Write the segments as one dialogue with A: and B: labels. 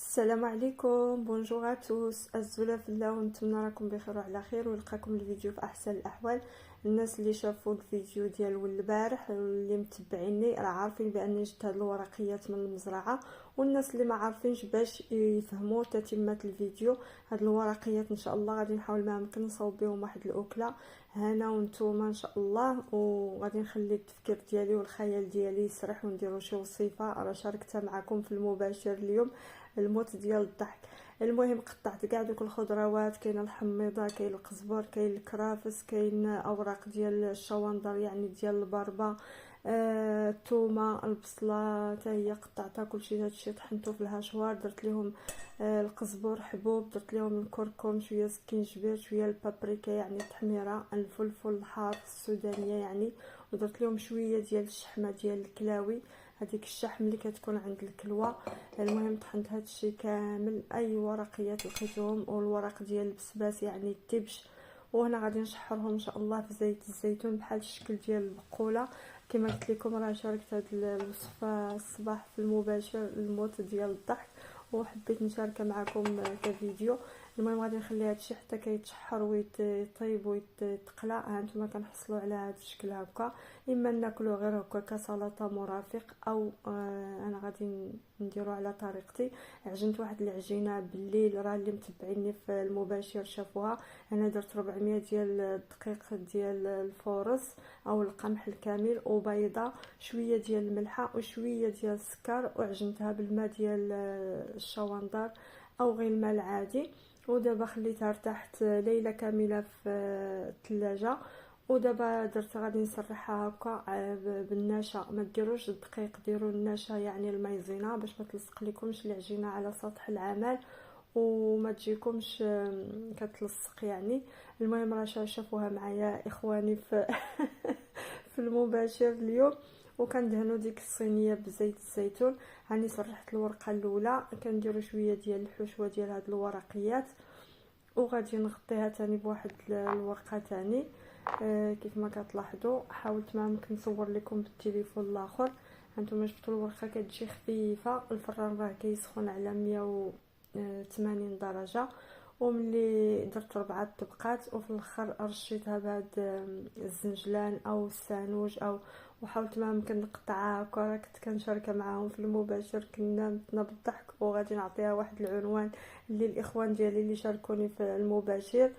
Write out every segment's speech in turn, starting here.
A: السلام عليكم، بونجور توس الزولا في الله، ونتمنى راكم بخير وعلى خير ويلقاكم الفيديو في احسن الاحوال. الناس اللي شافوا الفيديو ديال البارح واللي متبعيني راه عارفين باني جبت هاد الورقيات من المزرعه، والناس اللي ما عارفينش باش يفهموا تتمه الفيديو. هاد الورقيات ان شاء الله غادي نحاول ما يمكن نصاوب بهم واحد الاكله هنا وانتوما ان شاء الله، وغادي نخلي التفكير ديالي والخيال ديالي يسرح ونديروا شي وصفه راه شاركتها معكم في المباشر اليوم، الموت ديال الضحك. المهم قطعت كاع دوك الخضروات، كاين الحميضه، كاين القزبر، كاين الكرافس، كاين اوراق ديال الشواندر يعني ديال البربه، الثومه، البصله حتى هي قطعتها كلشي. هادشي طحنته في الهاشوار، درت لهم القزبر حبوب، درت لهم الكركم، شويه سكينجبير، شويه البابريكا يعني التحميره، الفلفل الحار السودانيه يعني، ودرت لهم شويه ديال الشحمه ديال الكلاوي، هذيك الشحم اللي كتكون عند الكلوه. المهم طحنت هادشي كامل، اي ورقيات لقيتهم، والورق ديال البسباس يعني التبش، وهنا غادي نشحرهم ان شاء الله في زيت الزيتون بحال الشكل ديال البقوله. كما قلت لكم راه شاركت هاد الوصفه الصباح في المباشر الموت ديال الضحك، وحبيت نشاركها معكم كفيديو. المهم غادي نخلي هادشي حتى كيتشحر ويطيب ويتقلى. ها نتوما كنحصلوا على هذا الشكل هكا، اما ناكلوه غير هكا كسلطه مرافق، او انا غادي نديرو على طريقتي. عجنت واحد العجينه بالليل، راه اللي متبعيني في المباشر شافوها. انا درت 400 ديال الدقيق ديال الفورص او القمح الكامل، وبيضه، شويه ديال الملحه وشويه ديال السكر، وعجنتها بالماء ديال الشواندر او غير الماء العادي. ودابا خليتها ارتاحت ليله كامله في الثلاجه، ودابا درت غادي نسرحها هكا بالنشا. ما ديروش الدقيق، ديروا النشا يعني المايزينا باش ما تلصق لكمش العجينه على سطح العمل وما تجيكمش كتلصق يعني. المهم راه شافوها معايا اخواني في في المباشر اليوم. وكندهنوا ديك الصينيه بزيت الزيتون. هاني سرحت الورقه الاولى، كنديروا شويه ديال الحشوه ديال هاد الورقيات، وغادي نغطيها تاني بواحد الورقه تاني. كيف ما كتلاحظوا حاولت ما يمكن نصور لكم بالتليفون الاخر. هانتوما شفتوا الورقه كتجي خفيفه، الفران راه كيسخن على 180 درجه. وملي درت 4 طبقات، وفي الاخر رشيتها بهاد الزنجلان او السانوج او، وحاولت ما يمكن نقطعها هكا. راه كنت كنشاركها معاهم في المباشر، كنا متنا بالضحك. وغادي نعطيها واحد العنوان اللي الاخوان ديالي اللي شاركوني في المباشر.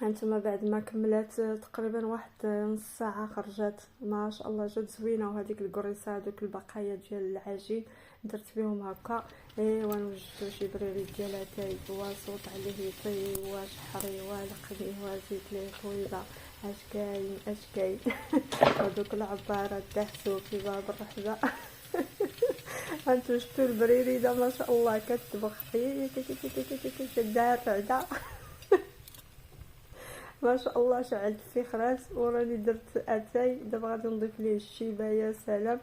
A: هانتوما بعد ما كملات تقريبا واحد نص ساعه خرجت ما شاء الله، جات زوينه. وهذيك الكريسه هذوك البقايا ديال العجين درت بهم هكا. ايوا نوجدو شي بريري ديالها تايبوا، صوت عليه يطيب، واش حري والقني وزيت ليه طويبه، اش كاين اش كاين. هذوك العبارات دحسو في باب الرحبه. هانتو شفتو البريري دا ما شاء الله كتبخ دافع ما شاء الله. شعلت فيه خراس وراني درت اتاي. دابا غادي نضيف ليه الشيبه. يا سلام،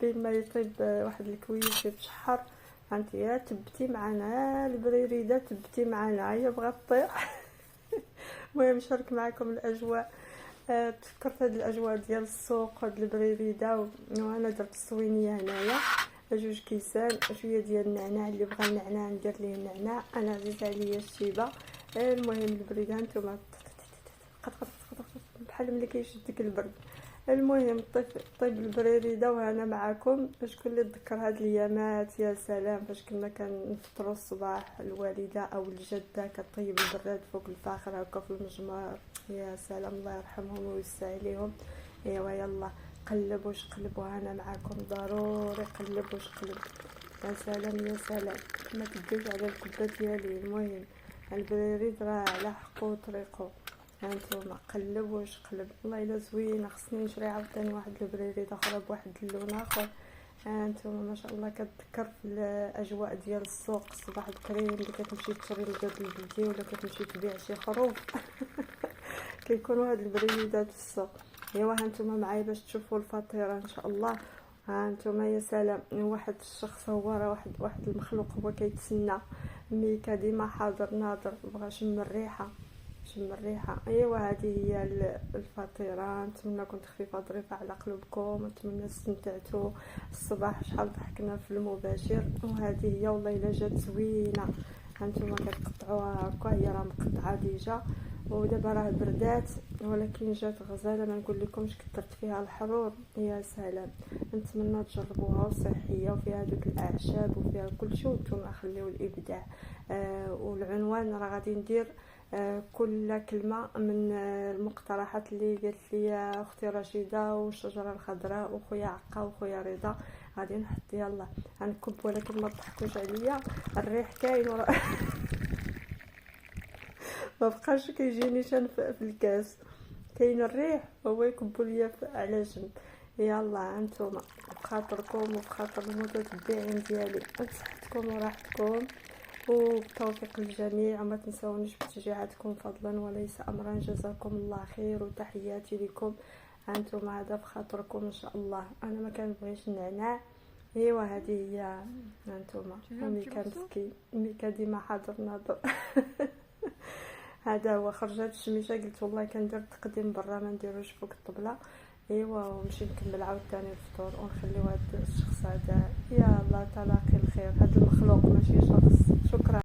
A: بين ما يطيب واحد الكويس يتشحر. هانتيا تبتي معنا البريريده، تبتي معنا هي بغات طيح. المهم نشارك معكم الاجواء. تفكرت هاد الاجواء ديال السوق، هاد البريريده، وانا درت الصوينيه هنايا 2 كيسان، شويه ديال النعناع، اللي بغى النعناع ندير ليه النعناع، انا عزيز عليا الشيبه. المهم البريده نتوما بحال ملي كيشدك البرد. المهم طيب البريريده. وانا معكم شكون اللي تذكر هاد الايامات؟ يا سلام، فاش كنا كنفطروا الصباح الوالده او الجده كطيب البراد فوق الفاخر هكا في المجمر. يا سلام، الله يرحمهم ويوسع عليهم. ايوا يلا قلب وشقلب، وانا معكم ضروري قلب وشقلب. يا سلام يا سلام، ما تدوش على الكبه ديالي. المهم البريد راه على حقه وطريقه. هانتوما قلب وشقلب، والله الا زوينه. خصني نشري عاوتاني واحد البريد اخرى بواحد اللون اخر. هانتوما ما شاء الله كتذكر في الاجواء ديال السوق الصباح بكري، ملي كتمشي تشري البيض البلدي ولا كتمشي تبيع شي خروف. كيكونوا هاد البريدات في السوق. ايوا هانتوما معايا باش تشوفوا الفطيره ان شاء الله. هانتوما يا سلام، واحد الشخص هو راه واحد المخلوق هو كيتسنى، ميكا ديما حاضر ناظر، بغا شم الريحه. تشم الريحه. ايوا هذه هي الفطيره. نتمنى كنت خفيفه ظريفه على قلوبكم، نتمنى استمتعتوا الصباح شحال ضحكنا في المباشر. وهذه هي والله الا جات زوينه، هانتوما كتقطعوها هكا، هي راه مقطعه ديجا ودابا راه بردات ولكن جات غزاله، ما نقول لكمش كثرت فيها الحرور يا سلام. نتمنى تجربوها وصحيه وفيها دوك الاعشاب وفيها كلشي، وانتم خليو الابداع. والعنوان راه غادي ندير كل كلمه من المقترحات اللي قالت لي اختي رشيده والشجره الخضراء وخويا عقا وخويا رضا، غادي نحط. يلا غنكب ولكن ما تضحكوش عليا، الريح كاين ما بقاش كيجيني شان في الكاس، كاين الريح هو يكبوا ليا على جنب. يلا انتوما بخاطركم وبخاطر المتتبعين ديالي، بصحتكم وراحتكم وبالتوفيق للجميع، وما تنسونيش بتشجيعاتكم فضلا وليس امرا. جزاكم الله خير وتحياتي لكم. انتوما هذا بخاطركم ان شاء الله. انا ما كنبغيش النعناع. ايوا هذه هي. انتوما ميكا ديما حاضر ناظر. هذا هو. خرجت الشميشه قلت والله كندير تقديم برا ما نديروش فوق الطبله. ايوا ونمشي نكمل عاوتاني الفطور ونخليو هذا الشخص هذا. يلا تلاقي الخير. هذا المخلوق ماشي شخص. شكرا.